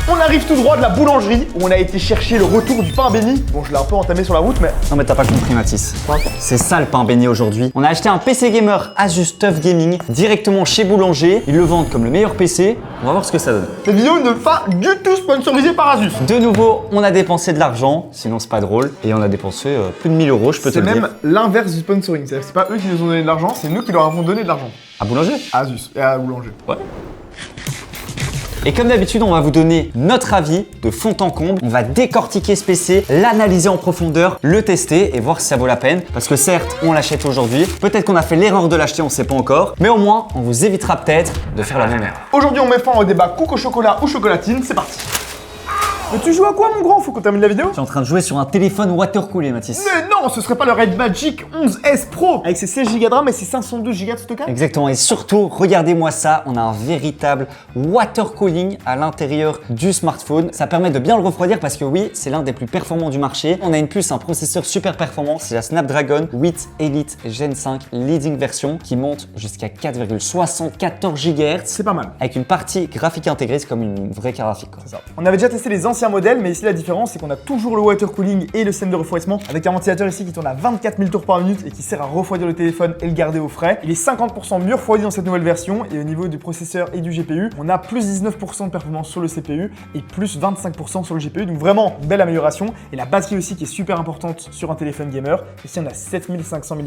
On arrive tout droit de la boulangerie où on a été chercher le retour du pain béni. Bon, je l'ai un peu entamé sur la route, mais... Non mais t'as pas compris Mathis. Quoi? C'est ça le pain béni aujourd'hui. On a acheté un PC gamer Asus TUF Gaming directement chez Boulanger. Ils le vendent comme le meilleur PC. On va voir ce que ça donne. Cette vidéo ne pas du tout sponsorisée par Asus. De nouveau, on a dépensé de l'argent, sinon c'est pas drôle. Et on a dépensé plus de 1000 €, je peux te C'est le dire. même l'inverse du sponsoring. C'est pas eux qui nous ont donné de l'argent, c'est nous qui leur avons donné de l'argent. À Boulanger? À Asus et à Boulanger. Ouais. Et comme d'habitude, on va vous donner notre avis de fond en comble. On va décortiquer ce PC, l'analyser en profondeur, le tester et voir si ça vaut la peine. Parce que certes, on l'achète aujourd'hui. Peut-être qu'on a fait l'erreur de l'acheter, on sait pas encore. Mais au moins, on vous évitera peut-être de faire la même erreur. Aujourd'hui, on met fin au débat coco chocolat ou chocolatine. C'est parti. Mais tu joues à quoi, mon grand? Faut qu'on termine la vidéo. Tu es en train de jouer sur un téléphone watercoolé, Mathis. Mais non, ce serait pas le Red Magic 11S Pro avec ses 16 Go de RAM et ses 512 Go de stockage. Exactement, et surtout, regardez-moi ça, on a un véritable water cooling à l'intérieur du smartphone. Ça permet de bien le refroidir parce que oui, c'est l'un des plus performants du marché. On a une puce, un processeur super performant, c'est la Snapdragon 8 Elite Gen 5 leading version qui monte jusqu'à 4,74 GHz. C'est pas mal. Avec une partie graphique intégrée, c'est comme une vraie carte graphique, quoi. C'est ça. On avait déjà testé les anciens modèles, mais ici la différence c'est qu'on a toujours le water cooling et le système de refroidissement avec un ventilateur ici qui tourne à 24 000 tours par minute et qui sert à refroidir le téléphone et le garder au frais. Il est 50% mieux refroidi dans cette nouvelle version et au niveau du processeur et du GPU, on a plus 19% de performance sur le CPU et plus 25% sur le GPU. Donc vraiment belle amélioration et la batterie aussi qui est super importante sur un téléphone gamer. Ici on a 7500 mAh,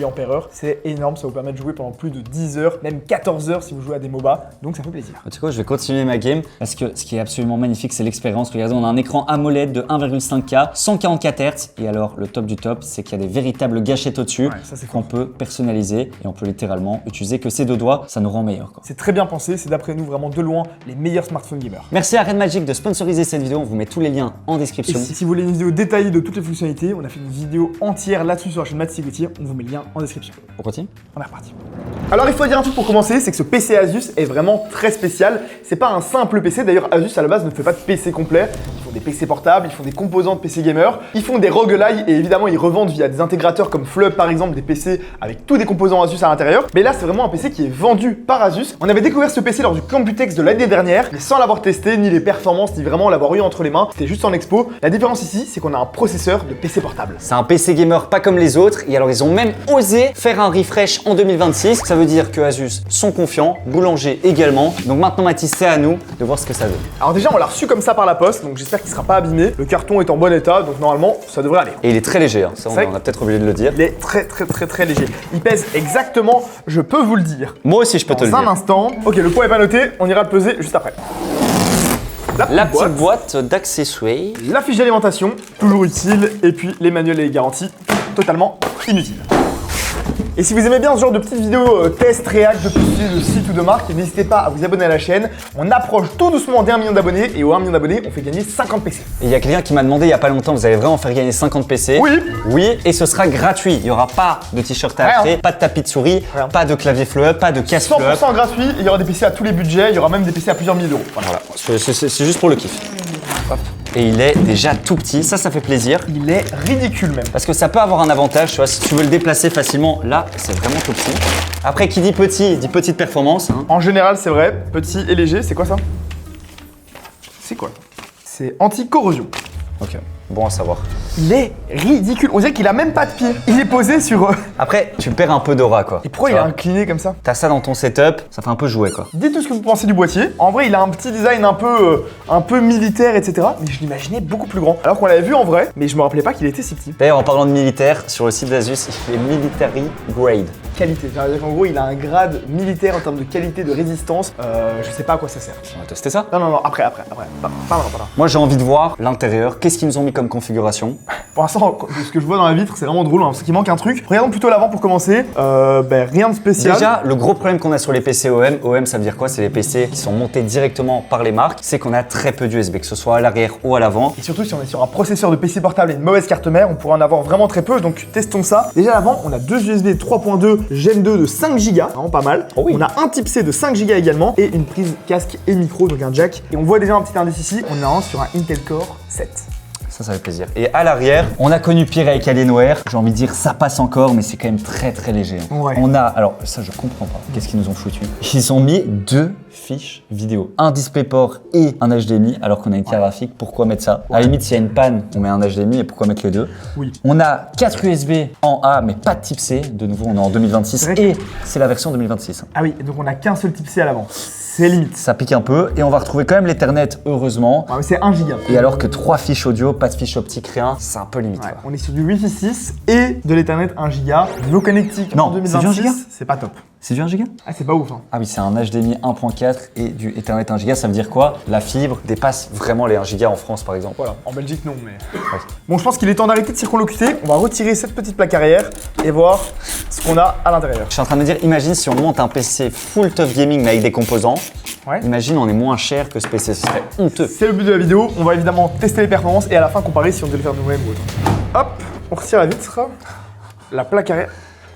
c'est énorme, ça vous permet de jouer pendant plus de 10 heures, même 14 heures si vous jouez à des MOBA. Donc ça fait plaisir. Tu sais quoi, je vais continuer ma game parce que ce qui est absolument magnifique, c'est l'expérience. Regardez, on a un écran AMOLED de 1,5K, 144 Hz. Et alors, le top du top, c'est qu'il y a des véritables gâchettes au-dessus ça, c'est qu'on peut personnaliser et on peut littéralement utiliser que ses deux doigts. Ça nous rend meilleur, quoi. C'est très bien pensé, c'est d'après nous vraiment de loin les meilleurs smartphones gamers. Merci à Red Magic de sponsoriser cette vidéo. On vous met tous les liens en Et description. si vous voulez une vidéo détaillée de toutes les fonctionnalités, on a fait une vidéo entière là-dessus sur la chaîne Mathis Gauthier. On vous met le lien en description. On continue? On est reparti. Alors il faut dire un truc pour commencer, c'est que ce PC Asus est vraiment très spécial. C'est pas un simple PC, d'ailleurs Asus à la base ne fait pas de PC complet. Ils font des PC portables, ils font des composants de PC gamer, ils font des roguelike et évidemment ils revendent via des intégrateurs comme Flub par exemple, des PC avec tous des composants Asus à l'intérieur. Mais là c'est vraiment un PC qui est vendu par Asus. On avait découvert ce PC lors du Computex de l'année dernière, mais sans l'avoir testé, ni les performances, ni vraiment l'avoir eu entre les mains. C'était juste en expo. La différence ici, c'est qu'on a un processeur de PC portable. C'est un PC gamer pas comme les autres. Et alors, ils ont même osé faire un refresh en 2026. Ça veut dire que Asus sont confiants, Boulanger également. Donc maintenant, Mathis, c'est à nous de voir ce que ça donne. Alors déjà on l'a reçu comme ça par la poste, donc j'espère qu'il sera pas abîmé. Le carton est en bon état, donc normalement ça devrait aller. Et il est très léger, hein. Ça, C'est vrai on a peut-être oublié de le dire. Il est très léger. Il pèse exactement, je peux vous le dire. Moi aussi, je peux te le Dans un dire. instant. Ok, le poids est pas noté, on ira le peser juste après. La petite boîte d'accessoires. La fiche d'alimentation, toujours utile, et puis les manuels et les garanties, totalement inutiles. Et si vous aimez bien ce genre de petites vidéos test, réact de PC, de site ou de marque, n'hésitez pas à vous abonner à la chaîne. On approche tout doucement d'1 million d'abonnés et au 1 million d'abonnés, on fait gagner 50 PC. Et il y a quelqu'un qui m'a demandé il y a pas longtemps, vous allez vraiment faire gagner 50 PC? Oui. Oui, et ce sera gratuit. Il n'y aura pas de t-shirt à Rien. acheter, pas de tapis de souris, Rien. pas de clavier fleuve, pas de casse fleuve. 100% gratuit, il y aura des PC à tous les budgets, il y aura même des PC à plusieurs milliers d'euros. Voilà, c'est juste pour le kiff. Hop. Et il est déjà tout petit, ça fait plaisir. Il est ridicule même. Parce que ça peut avoir un avantage, tu vois, si tu veux le déplacer facilement, là, c'est vraiment tout petit. Après, qui dit petit, dit petite performance, hein. En général, c'est vrai, petit et léger, c'est quoi ça? C'est quoi? C'est anti-corrosion. Ok, bon à savoir. Il est ridicule, on dirait qu'il a même pas de pied. Il est posé sur... Après, tu perds un peu d'aura, quoi. Et pourquoi Tu il est vois, incliné comme ça? t'as ça dans ton setup, ça fait un peu jouer, quoi. Dites tout ce que vous pensez du boîtier. En vrai, il a un petit design un peu militaire, etc. Mais je l'imaginais beaucoup plus grand. Alors qu'on l'avait vu en vrai, mais je me rappelais pas qu'il était si petit. D'ailleurs, en parlant de militaire, sur le site d'Asus, il est Military Grade. Qualité, c'est-à-dire qu'en gros, il a un grade militaire en termes de qualité, de résistance. Je sais pas à quoi ça sert. On va tester ça. Non, après. Pas maintenant. Moi, j'ai envie de voir l'intérieur. Qu'est-ce qu'ils nous ont mis comme configuration? Pour l'instant, ce que je vois dans la vitre, c'est vraiment drôle, hein, parce qu'il manque un truc. Regardons plutôt l'avant pour commencer. Rien de spécial. Déjà, le gros problème qu'on a sur les PC OM, ça veut dire quoi? C'est les PC qui sont montés directement par les marques. C'est qu'on a très peu d'USB, que ce soit à l'arrière ou à l'avant. Et surtout, si on est sur un processeur de PC portable et une mauvaise carte mère, on pourra en avoir vraiment très peu, donc testons ça. Déjà à l'avant, on a deux USB 3.2 Gen 2 de 5 Go, vraiment pas mal. Oh oui. On a un type C de 5 Go également et une prise casque et micro, donc un jack. Et on voit déjà un petit indice ici, on est un sur un Intel Core 7. Ça fait plaisir. Et à l'arrière, on a connu pire avec Alienware. J'ai envie de dire, ça passe encore, mais c'est quand même très léger. Ouais. On a, alors ça je comprends pas. Qu'est-ce qu'ils nous ont foutu? Ils ont mis deux fiches vidéo. Un DisplayPort et un HDMI, alors qu'on a une carte graphique. Pourquoi mettre ça? À la limite, s'il y a une panne, on met un HDMI et pourquoi mettre les deux? Oui. On a 4 USB en A, mais pas de type C. De nouveau, on est en 2026 et c'est la version 2026. Ah oui, donc on a qu'un seul type C à l'avant. C'est limite. Ça pique un peu et on va retrouver quand même l'Ethernet, heureusement. Ouais, mais c'est 1 giga. Et alors que 3 fiches audio, pas de fiches optiques, rien, c'est un peu limite. Ouais, quoi. on est sur du Wi-Fi 6 et de l'Ethernet 1 giga. Niveau connectique Non, en c'est du 1 giga 2026, c'est pas top. C'est du 1 giga? Ah, c'est pas ouf. Hein. Ah oui, c'est un HDMI 1.4 et du Ethernet 1 giga. Ça veut dire quoi? La fibre dépasse vraiment les 1 giga en France, par exemple. Voilà, en Belgique non, mais. Bon, je pense qu'il est temps d'arrêter de circonlocuter. On va retirer cette petite plaque arrière et voir ce qu'on a à l'intérieur. Je suis en train de me dire, imagine si on monte un PC full tough gaming mais avec des composants. Ouais. Imagine, on est moins cher que ce PC, ce serait honteux. C'est le but de la vidéo. On va évidemment tester les performances et à la fin comparer si on devait le faire nous-mêmes ou autre. Hop, on retire la vitre. La plaque arrière.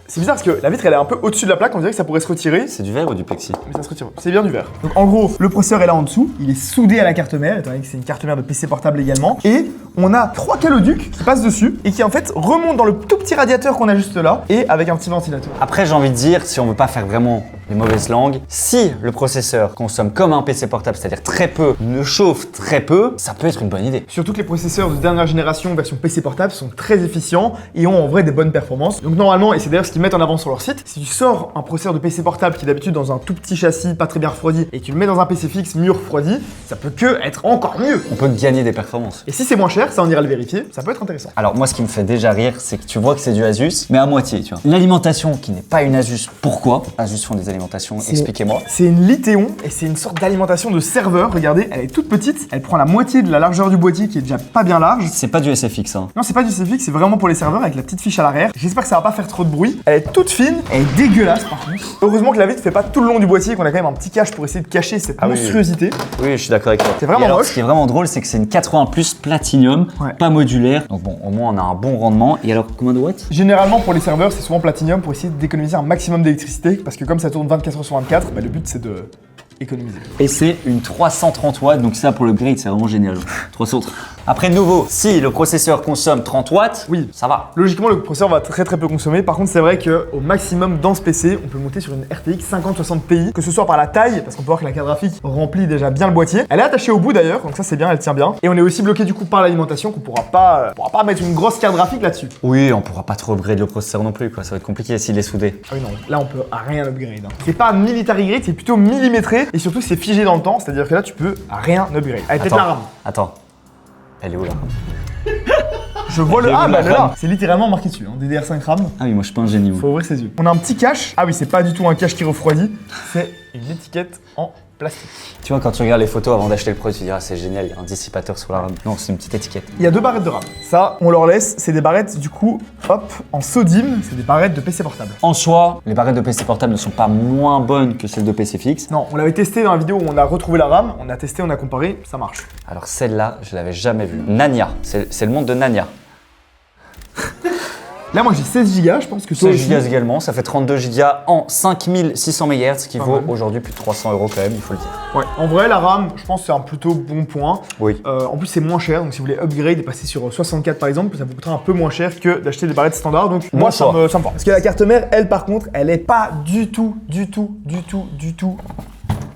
C'est bizarre parce que la vitre elle est un peu au-dessus de la plaque, on dirait que ça pourrait se retirer. C'est du verre ou du plexi? Mais ça se retire. C'est bien du verre. Donc en gros, le processeur est là en dessous, il est soudé à la carte mère, étant donné que c'est une carte mère de PC portable également. Et on a 3 caloducs qui passent dessus et qui en fait remontent dans le tout petit radiateur qu'on a juste là et avec un petit ventilateur. Après, j'ai envie de dire, si on veut pas faire vraiment les mauvaises langues, si le processeur consomme comme un PC portable, c'est-à-dire très peu, ne chauffe très peu, ça peut être une bonne idée. Surtout que les processeurs de dernière génération version PC portable sont très efficients et ont en vrai des bonnes performances. Donc normalement, et c'est d'ailleurs ce qu'ils mettent en avant sur leur site, si tu sors un processeur de PC portable qui est d'habitude dans un tout petit châssis, pas très bien refroidi, et tu le mets dans un PC fixe mieux refroidi, ça peut que être encore mieux. On peut gagner des performances. Et si c'est moins cher, ça on ira le vérifier, ça peut être intéressant. Alors moi, ce qui me fait déjà rire, c'est que tu vois que c'est du Asus, mais à moitié, tu vois. L'alimentation qui n'est pas une Asus, pourquoi? Asus font des alimentations, expliquez-moi. C'est une Lithéon et c'est une sorte d'alimentation de serveur. Regardez, elle est toute petite, elle prend la moitié de la largeur du boîtier qui est déjà pas bien large. C'est pas du SFX, hein. Non, c'est pas du CFX, c'est vraiment pour les serveurs avec la petite fiche à l'arrière. J'espère que ça va pas faire trop de bruit. Elle est toute fine, elle est dégueulasse par contre. Heureusement que la vitre fait pas tout le long du boîtier, qu'on a quand même un petit cache pour essayer de cacher cette monstruosité. Oui, je suis d'accord avec toi. C'est vraiment Et alors, moche. Ce qui est vraiment drôle, c'est que c'est une 80 Plus Platinum, Ouais. pas modulaire. Donc bon, au moins on a un bon rendement. Et alors, combien de watts? Généralement pour les serveurs, c'est souvent Platinum pour essayer d'économiser un maximum d'électricité parce que comme ça tourne 24 h sur 24, bah, le but c'est de économiser. Et c'est une 330 watts, donc ça pour l'upgrade, c'est vraiment génial. 330. Après, nouveau, si le processeur consomme 30 watts, Oui. ça va. Logiquement, le processeur va très peu consommer. Par contre, c'est vrai qu'au maximum dans ce PC, on peut monter sur une RTX 5060 Ti, que ce soit par la taille, parce qu'on peut voir que la carte graphique remplit déjà bien le boîtier. Elle est attachée au bout d'ailleurs, donc ça c'est bien, elle tient bien. Et on est aussi bloqué du coup par l'alimentation, qu'on pourra pas mettre une grosse carte graphique là-dessus. Oui, on pourra pas trop upgrade le processeur non plus, quoi. Ça va être compliqué s'il est soudé. Ah oui non, là on peut rien upgrade. Hein. C'est pas military grade, c'est plutôt millimétré, et surtout c'est figé dans le temps, c'est-à-dire que là tu peux rien upgrade. Allez, peut-être la RAM. Attends. Elle est où là? Je vois le Elle est où, ah la bah là, RAM? c'est littéralement marqué dessus, hein, DDR5 RAM. Ah oui, moi je suis pas un génie. Faut ouvrir ses yeux. On a un petit cache. Ah oui, c'est pas du tout un cache qui refroidit, c'est une étiquette en plastique. Tu vois, quand tu regardes les photos avant d'acheter le produit, tu te dis, ah, c'est génial, il y a un dissipateur sur la RAM. Non, c'est une petite étiquette. Il y a 2 barrettes de RAM. Ça, on leur laisse, c'est des barrettes du coup, hop, en sodium, c'est des barrettes de PC portable. En soi, les barrettes de PC portable ne sont pas moins bonnes que celles de PC fixe. Non, on l'avait testé dans la vidéo où on a retrouvé la RAM, on a testé, on a comparé, ça marche. Alors celle-là, je l'avais jamais vue. Nania, c'est le monde de Nania. Là, moi j'ai 16 Go, je pense que toi 16 aussi. Go également, ça fait 32 Go en 5600 MHz, ce qui Pas vaut mal. aujourd'hui plus de 300 € quand même, il faut le dire. Ouais, en vrai, la RAM, je pense que c'est un plutôt bon point. Oui. En plus, c'est moins cher, donc si vous voulez upgrade et passer sur 64 par exemple, ça vous coûtera un peu moins cher que d'acheter des barrettes standards. Donc moi, ça me va. Parce que la carte mère, elle par contre, elle est pas du tout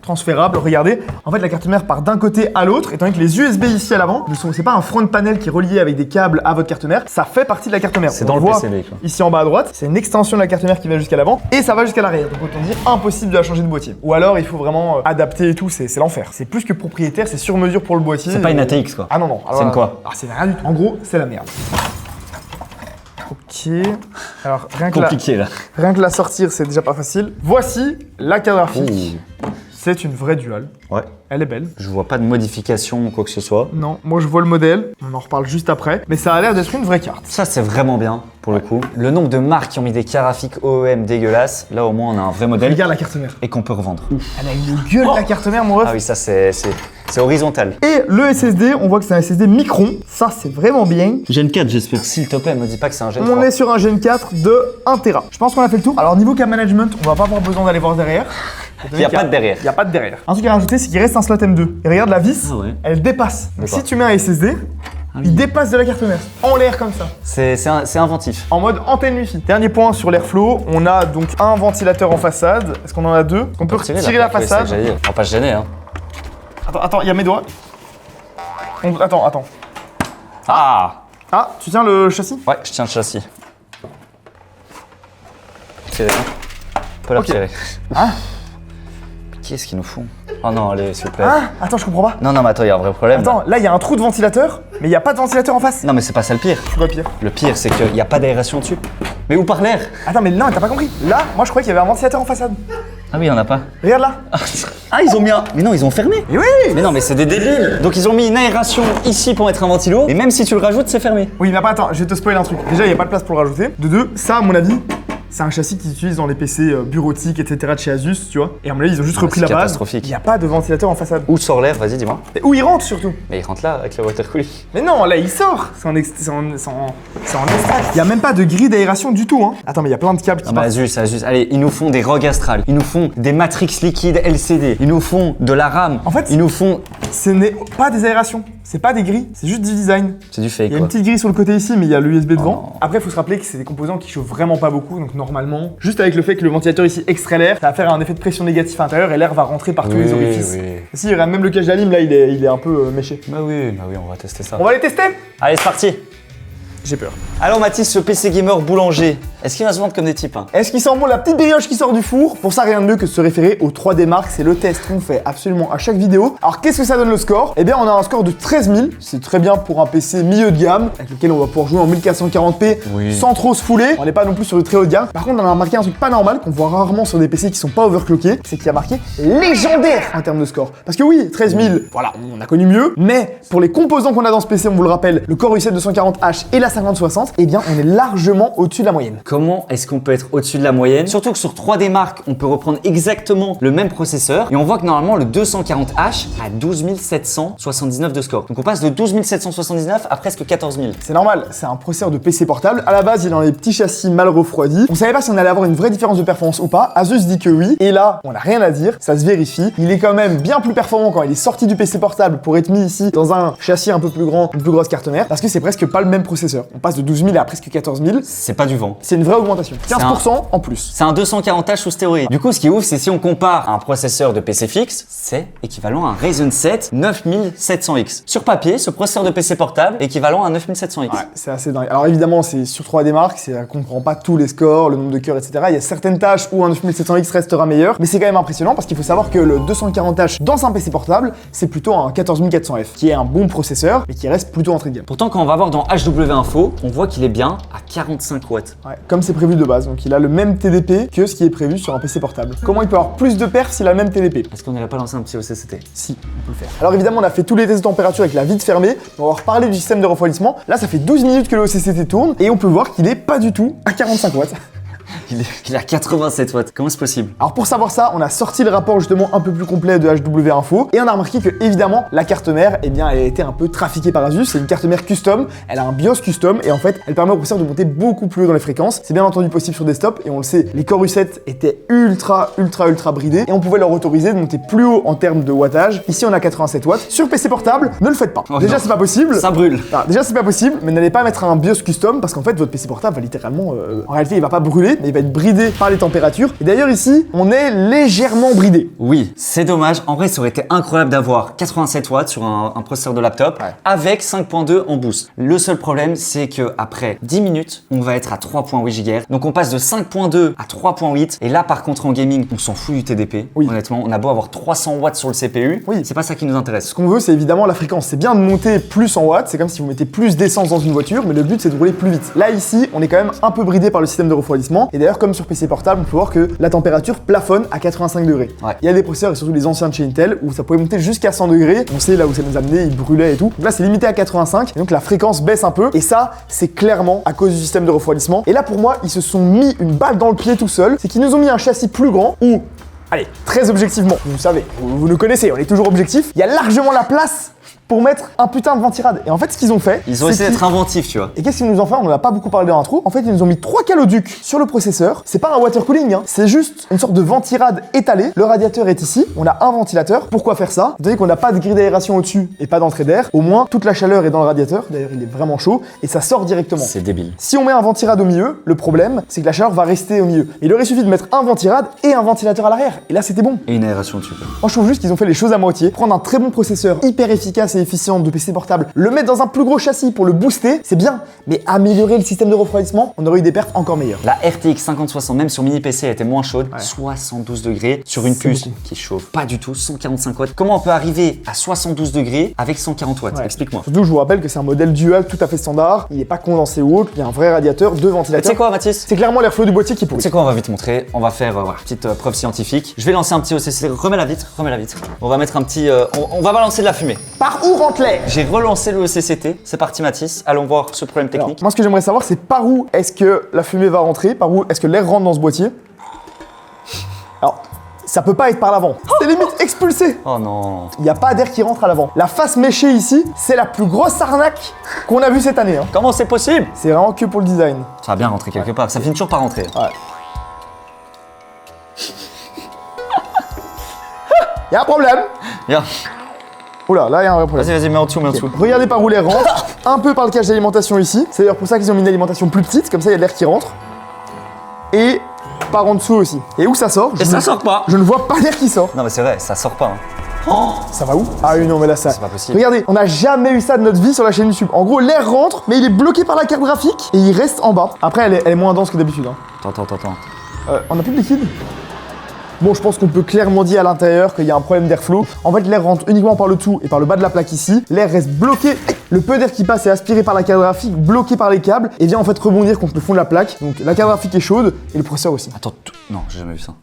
transférable. Regardez, en fait la carte mère part d'un côté à l'autre, étant donné que les USB ici à l'avant, c'est pas un front panel qui est relié avec des câbles à votre carte mère, ça fait partie de la carte mère. C'est On dans le voit PCB quoi. ici en bas à droite, c'est une extension de la carte mère qui va jusqu'à l'avant et ça va jusqu'à l'arrière. Donc autant dire impossible de la changer de boîtier. Ou alors il faut vraiment adapter et tout, c'est l'enfer. C'est plus que propriétaire, c'est sur mesure pour le boîtier. C'est pas une Et- ATX quoi. Ah non non. Alors, C'est une quoi? Ah c'est rien du tout. En gros, c'est la merde. Ok. Alors rien que, Compliqué là. rien que la sortir, c'est déjà pas facile. Voici la carte graphique. C'est une vraie dual. Ouais. Elle est belle. Je vois pas de modification ou quoi que ce soit. Non, moi je vois le modèle, on en reparle juste après, mais ça a l'air d'être une vraie carte. Ça c'est vraiment bien pour le coup. Le nombre de marques qui ont mis des cartes graphiques OEM dégueulasses, là au moins on a un vrai modèle Regarde la carte mère. et qu'on peut revendre. Elle a une gueule la carte mère, mon ref. Ah oui, ça c'est horizontal. Et le SSD, on voit que c'est un SSD Micron, ça c'est vraiment bien. Gen 4 j'espère. S'il te plaît, me dis pas que c'est un Gen 3. On est sur un Gen 4 de 1 Tera. Je pense qu'on a fait le tour. Alors niveau cam management, on va pas avoir besoin d'aller voir derrière. Il y a pas de derrière. Il n'y a pas de derrière. Un truc à rajouter, c'est qu'il reste un slot M2. Et regarde la vis, Ah ouais. elle dépasse. Donc D'accord. si tu mets un SSD, Il dépasse de la carte mère, en l'air comme ça. C'est inventif. En mode antenne Wi-Fi. Dernier point sur l'airflow, on a donc un ventilateur en façade. Est-ce qu'on en a deux? On peut retirer la façade. On va pas se gêner, hein. Attends, il y a mes doigts. Attends. Ah, tu tiens le châssis? ouais, je tiens le châssis. Tirez, hein. On peut la retirer. Ah. Qu'est-ce qu'ils nous font? Oh non, allez, s'il vous plaît. Ah, attends, je comprends pas. Non, mais attends, il y a un vrai problème. Attends, là, il y a un trou de ventilateur, mais il n'y a pas de ventilateur en face. Non, mais c'est pas ça le pire. C'est quoi pire? Le pire, c'est qu'il n'y a pas d'aération dessus. Mais où part l'air? Attends, mais non, t'as pas compris. Là, moi, je croyais qu'il y avait un ventilateur en façade. Ah oui, il y en a pas. Regarde là. Ah, ils ont mis un... Mais non, ils ont fermé. Mais oui. Mais non, mais c'est des débiles. Donc ils ont mis une aération ici pour mettre un ventilo, et même si tu le rajoutes, c'est fermé. Oui, mais attends, je vais te spoiler un truc. Déjà, il n'y a pas de place pour le rajouter. De deux, ça, à mon avis, c'est un châssis qu'ils utilisent dans les PC bureautiques, etc. de chez Asus, tu vois. Et à mon avis, ils ont juste repris la base. Catastrophique. Il n'y a pas de ventilateur en façade. Où sort l'air? Vas-y, dis-moi. Et où il rentre surtout? Mais il rentre là, avec le water cooling. Mais non, là, il sort. C'est en extract. Il n'y a même pas de grille d'aération du tout, hein. Attends, mais il y a plein de câbles qui Ah bah passent. Asus, allez, ils nous font des ROG Astral, ils nous font des Matrix liquides LCD, ils nous font de la RAM, En fait, ils nous font... Ce n'est pas des aérations, c'est pas des grilles, c'est juste du design. C'est du fake, Il y a quoi. une petite grille sur le côté ici, mais il y a l'USB devant. non. Après, il faut se rappeler que c'est des composants qui chauffent vraiment pas beaucoup, donc normalement, juste avec le fait que le ventilateur ici extrait l'air, ça va faire un effet de pression négative à l'intérieur et l'air va rentrer par tous les orifices. Oui. Si, regarde, même le cache d'alim là, il est un peu méché. Bah oui, on va tester ça. On va les tester? Allez, c'est parti. J'ai peur. Alors Mathis, ce PC gamer boulanger, est-ce qu'il va se vendre comme des types, hein? Est-ce qu'il sent bon la petite brioche qui sort du four? Pour ça, rien de mieux que de se référer aux 3D Mark, c'est le test qu'on fait absolument à chaque vidéo. Alors qu'est-ce que ça donne le score? Eh bien, on a un score de 13 000, c'est très bien pour un PC milieu de gamme, avec lequel on va pouvoir jouer en 1440p sans trop se fouler. On n'est pas non plus sur le très haut de gamme. Par contre, on a remarqué un truc pas normal qu'on voit rarement sur des PC qui sont pas overclockés, c'est qu'il y a marqué légendaire en termes de score. Parce que oui, 13 000, voilà, on a connu mieux, mais pour les composants qu'on a dans ce PC, on vous le rappelle, le Core i7 240H et la 5060, eh bien, on est largement au-dessus de la moyenne. Comment est-ce qu'on peut être au-dessus de la moyenne? Surtout que sur 3D Mark, on peut reprendre exactement le même processeur et on voit que normalement le 240H a 12 779 de score. Donc on passe de 12 779 à presque 14 000. C'est normal, c'est un processeur de PC portable. À la base, il est dans les petits châssis mal refroidis. On savait pas si on allait avoir une vraie différence de performance ou pas. Asus dit que oui. Et là, on n'a rien à dire, ça se vérifie. Il est quand même bien plus performant quand il est sorti du PC portable pour être mis ici dans un châssis un peu plus grand, une plus grosse carte mère, parce que c'est presque pas le même processeur. On passe de 12 000 à presque 14 000. C'est pas du vent. C'est une vraie augmentation. 15% en plus. C'est un 240H sous stéroïde. Du coup, ce qui est ouf, c'est si on compare à un processeur de PC fixe, c'est équivalent à un Ryzen 7 9700X. Sur papier, ce processeur de PC portable est équivalent à un 9700X. Ouais, c'est assez dingue. Alors évidemment, c'est sur 3D Mark, ça comprend pas tous les scores, le nombre de cœurs, etc. Il y a certaines tâches où un 9700X restera meilleur, mais c'est quand même impressionnant parce qu'il faut savoir que le 240H dans un PC portable, c'est plutôt un 14400F, qui est un bon processeur, mais qui reste plutôt entrée de gamme. Pourtant, quand on va voir dans HW Info, on voit qu'il est bien à 45 watts. Ouais, comme c'est prévu de base, donc il a le même TDP que ce qui est prévu sur un PC portable. Comment il peut avoir plus de perf s'il a le même TDP? Est-ce qu'on n'irait pas lancer un petit OCCT? Si, on peut le faire. Alors évidemment, on a fait tous les tests de température avec la vitre fermée, on va reparler du système de refroidissement. Là, ça fait 12 minutes que le OCCT tourne, et on peut voir qu'il est pas du tout à 45 watts. Il est à 87 watts. Comment c'est possible? Alors pour savoir ça, on a sorti le rapport justement un peu plus complet de HW Info et on a remarqué que évidemment la carte mère, eh bien elle a été un peu trafiquée par Asus. C'est une carte mère custom, elle a un BIOS custom et en fait elle permet au processeur de monter beaucoup plus haut dans les fréquences. C'est bien entendu possible sur desktop et on le sait, les Core i7 étaient ultra bridés et on pouvait leur autoriser de monter plus haut en termes de wattage. Ici on a 87 watts. Sur PC portable, ne le faites pas. Oh déjà non. c'est pas possible. Ça brûle. Alors, déjà c'est pas possible, mais n'allez pas mettre un BIOS custom parce qu'en fait votre PC portable va littéralement, en réalité il va pas brûler, mais il va être bridé par les températures. Et d'ailleurs ici, on est légèrement bridé. Oui, c'est dommage. En vrai, ça aurait été incroyable d'avoir 87 watts sur un processeur de laptop avec 5.2 en boost. Le seul problème, c'est que après 10 minutes, on va être à 3.8 GHz. Donc on passe de 5.2 à 3.8. Et là, par contre, en gaming, on s'en fout du TDP. Oui. Honnêtement, on a beau avoir 300 watts sur le CPU. Oui. C'est pas ça qui nous intéresse. Ce qu'on veut, c'est évidemment la fréquence. C'est bien de monter plus en watts, c'est comme si vous mettez plus d'essence dans une voiture, mais le but c'est de rouler plus vite. Là ici, on est quand même un peu bridé par le système de refroidissement. Et d'ailleurs, comme sur PC portable, on peut voir que la température plafonne à 85 degrés. Ouais. Il y a des processeurs et surtout les anciens de chez Intel où ça pouvait monter jusqu'à 100 degrés. On sait là où ça nous a amené, il brûlait et tout. Donc là, c'est limité à 85 et donc la fréquence baisse un peu. Et ça, c'est clairement à cause du système de refroidissement. Et là, pour moi, ils se sont mis une balle dans le pied tout seul. C'est qu'ils nous ont mis un châssis plus grand où, allez, très objectivement, vous savez, vous nous connaissez, on est toujours objectif. Il y a largement la place pour mettre un putain de ventirad. Et en fait, ce qu'ils ont fait, Ils ont c'est essayé qu'ils- d'être inventifs, tu vois. Et qu'est-ce qu'ils nous ont fait? On en a pas beaucoup parlé dans l'intro. En fait, ils nous ont mis 3 caloducs sur le processeur. C'est pas un water cooling, hein. C'est juste une sorte de ventirad étalé. Le radiateur est ici. On a un ventilateur. Pourquoi faire ça? Étant donné qu'on n'a pas de grille d'aération au-dessus et pas d'entrée d'air, au moins toute la chaleur est dans le radiateur. D'ailleurs, il est vraiment chaud et ça sort directement. C'est débile. Si on met un ventirad au milieu, le problème, c'est que la chaleur va rester au milieu. Il aurait suffi de mettre un ventirad et un ventilateur à l'arrière. Et là, c'était bon. Et une aération dessus. Moi, je trouve juste qu'ils ont fait les choses à moitié. Prendre un très bon processeur hyper efficace et efficient de PC portable, le mettre dans un plus gros châssis pour le booster, c'est bien. Mais améliorer le système de refroidissement, on aurait eu des perfs encore meilleures. La RTX 5060, même sur mini PC, elle était moins chaude. 72 degrés sur une C'est puce beaucoup. qui chauffe pas du tout, 145 watts. Comment on peut arriver à 72 degrés avec 140 watts? Ouais. Explique-moi. Surtout, je vous rappelle que c'est un modèle dual tout à fait standard. Il n'est pas condensé ou autre. Il y a un vrai radiateur, deux Tu ventilateurs. sais quoi, Mathis? C'est clairement l'airflow du boîtier qui Tu pourrit. sais quoi, on va vite montrer. On va faire voilà, petite preuve scientifique. Je vais lancer un petit OCC. Remets-la vite, remets-la vite. On va mettre un petit. On va balancer de la fumée. Par où rentre l'air? J'ai relancé le OCCT. C'est parti, Mathis. Allons voir ce problème Alors, technique. moi, ce que j'aimerais savoir, c'est par où est-ce que la fumée va rentrer, par où est-ce que l'air rentre dans ce boîtier. Alors, ça peut pas être par l'avant. C'est limite expulsé. Oh non. Il n'y a pas d'air qui rentre à l'avant. La face méchée ici, c'est la plus grosse arnaque qu'on a vue cette année. Hein. Comment c'est possible? C'est vraiment que pour le design. Ça va bien rentrer quelque part. Ça finit toujours par rentrer. Ouais. Il y a un problème. Viens. Oula, là, il y a un vrai problème. Vas-y, mets en dessous, mets en dessous. Regardez par où l'air rentre, un peu par le cage d'alimentation ici. C'est d'ailleurs pour ça qu'ils ont mis une alimentation plus petite, comme ça il y a de l'air qui rentre. Et par en dessous aussi. Et où ça sort? Et ça sort pas. Je ne vois pas d'air qui sort. Non, mais c'est vrai, ça sort pas. Hein. Ça va où? Ah oui, non, mais là ça. C'est pas possible. Regardez, on n'a jamais eu ça de notre vie sur la chaîne YouTube. En gros, l'air rentre, mais il est bloqué par la carte graphique et il reste en bas. Après, elle est moins dense que d'habitude. Hein. Attends. On a plus de liquide? Bon, je pense qu'on peut clairement dire à l'intérieur qu'il y a un problème d'airflow. En fait, l'air rentre uniquement par le dessous et par le bas de la plaque ici. L'air reste bloqué. Le peu d'air qui passe est aspiré par la carte graphique, bloqué par les câbles, et vient en fait rebondir contre le fond de la plaque. Donc la carte graphique est chaude et le processeur aussi. Attends, non, j'ai jamais vu ça.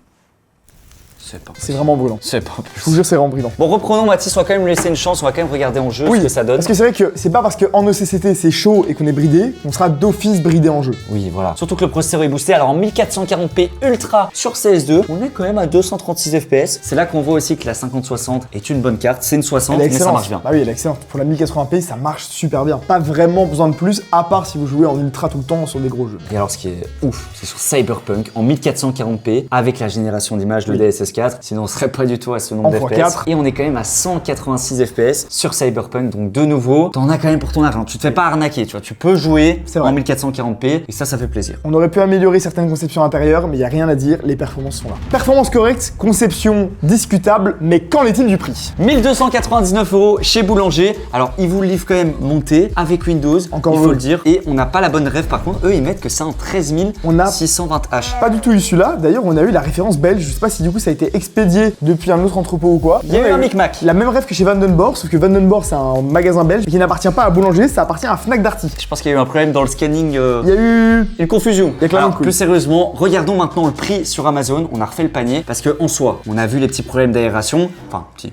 C'est pas C'est possible. vraiment brûlant. C'est pas Je vous possible. jure, c'est vraiment brûlant. Bon, reprenons, Mathis, on va quand même lui laisser une chance, on va quand même regarder en jeu Oui, ce que ça donne. parce que c'est vrai que c'est pas parce qu'en ECCT c'est chaud et qu'on est bridé qu'on sera d'office bridé en jeu. Oui, voilà. Surtout que le processeur est boosté. Alors en 1440p Ultra sur CS2, on est quand même à 236 FPS. C'est là qu'on voit aussi que la 5060 est une bonne carte. C'est une 60, Elle est mais ça excellente. marche bien. Bah oui, elle est excellente. Pour la 1080p, ça marche super bien. Pas vraiment besoin de plus, à part si vous jouez en ultra tout le temps sur des gros jeux. Et alors ce qui est ouf, c'est sur Cyberpunk en 1440p avec la génération d'images de DLSS4. Sinon on serait pas du tout à ce nombre En d'FPS. x4. Et on est quand même à 186 FPS sur Cyberpunk. Donc de nouveau, t'en as quand même pour ton argent. Tu te fais pas arnaquer, tu vois. Tu peux jouer C'est vrai. en 1440p et ça fait plaisir. On aurait pu améliorer certaines conceptions intérieures, mais il n'y a rien à dire, les performances sont là. Performance correcte, conception discutable, mais qu'en est-il du prix? 1299 € chez Boulanger. Alors, ils vous le livrent quand même monté avec Windows, Encore il faut heureux. le dire. Et on n'a pas la bonne rêve par contre. Eux, ils mettent que c'est un 13 On a 620H. pas du tout eu celui-là, d'ailleurs on a eu la référence belge, je sais pas si du coup ça a été expédié depuis un autre entrepôt ou quoi. Il y a eu un micmac. La même rêve que chez Vandenborg, sauf que Vandenborg c'est un magasin belge qui n'appartient pas à Boulanger, ça appartient à Fnac Darty. Je pense qu'il y a eu un problème dans le scanning. Il y a eu... Une confusion. Il y a clairement Alors, cool. plus sérieusement, regardons maintenant le prix sur Amazon. On a refait le panier parce que en soi, on a vu les petits problèmes d'aération. Enfin, petits.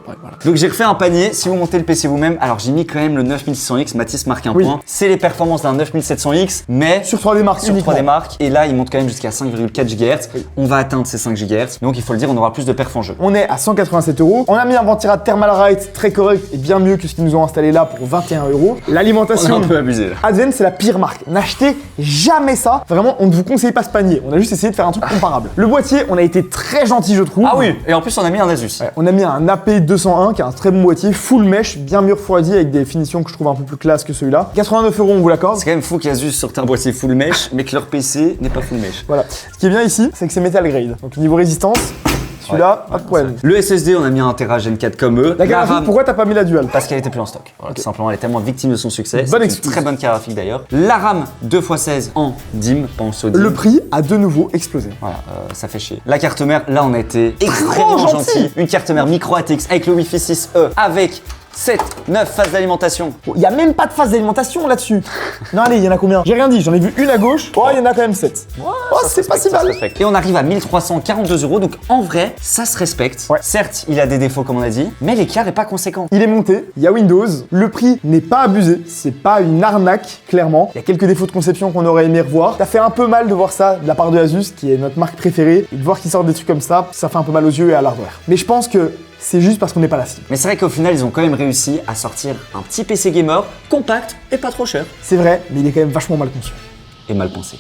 Ouais, voilà. Donc j'ai refait un panier, si vous montez le PC vous-même, alors j'ai mis quand même le 9600X, Mathis marque un Oui. point. C'est les performances d'un 9700X, mais Sur 3D marques sur uniquement. 3D marques, et là il monte quand même jusqu'à 5,4 GHz. On va atteindre ces 5 GHz, donc il faut le dire, on aura plus de perf en jeu. On est à 187 €. On a mis un ventirad Thermalright très correct et bien mieux que ce qu'ils nous ont installé là pour 21 €. On a L'alimentation... un peu abusé là. Advent, c'est la pire marque. N'achetez jamais ça. Vraiment, on ne vous conseille pas ce panier. On a juste essayé de faire un truc comparable. Le boîtier, on a été très gentil, je trouve. Ah oui, et en plus on a mis un Asus. Ouais, on a mis un AP201 qui est un très bon boîtier, full mesh, bien mieux refroidi avec des finitions que je trouve un peu plus classe que celui-là. 89 €, on vous l'accorde. C'est quand même fou qu'Asus sorte un boîtier full mesh, mais que leur PC n'est pas full mesh. Voilà. Ce qui est bien ici, c'est que c'est metal grade. Donc niveau résistance, celui-là, pas de problème. Le SSD, on a mis un Tera Gen 4 comme eux. La carte graphique, RAM, pourquoi t'as pas mis la dual? parce qu'elle était plus en stock. Voilà, tout simplement, elle est tellement victime de son succès. Bonne C'est une excuse. très bonne carte graphique d'ailleurs. La RAM 2x16 en DIMM, pas en SODIMM. Le prix a de nouveau explosé. Voilà, ça fait chier. La carte mère, là on a été extrêmement gentil. gentil. Une carte mère micro ATX avec le Wi-Fi 6E, avec 7, 9 phases d'alimentation. Il y a même pas de phase d'alimentation là-dessus. Non, allez, il y en a combien? J'ai rien dit, j'en ai vu une à gauche. Oh, il y en a quand même 7. Oh, c'est pas si Ça se mal. respecte. Et on arrive à 1342 €, donc en vrai, ça se respecte. Ouais. Certes, il a des défauts comme on a dit, mais l'écart est pas conséquent. Il est monté, il y a Windows, le prix n'est pas abusé, c'est pas une arnaque, clairement. Il y a quelques défauts de conception qu'on aurait aimé revoir. Ça fait un peu mal de voir ça de la part de Asus, qui est notre marque préférée, et de voir qu'ils sortent des trucs comme ça fait un peu mal aux yeux et à l'hardware. Mais je pense que c'est juste parce qu'on n'est pas la cible. Mais c'est vrai qu'au final, ils ont quand même réussi à sortir un petit PC gamer compact et pas trop cher. C'est vrai, mais il est quand même vachement mal conçu. Et mal pensé.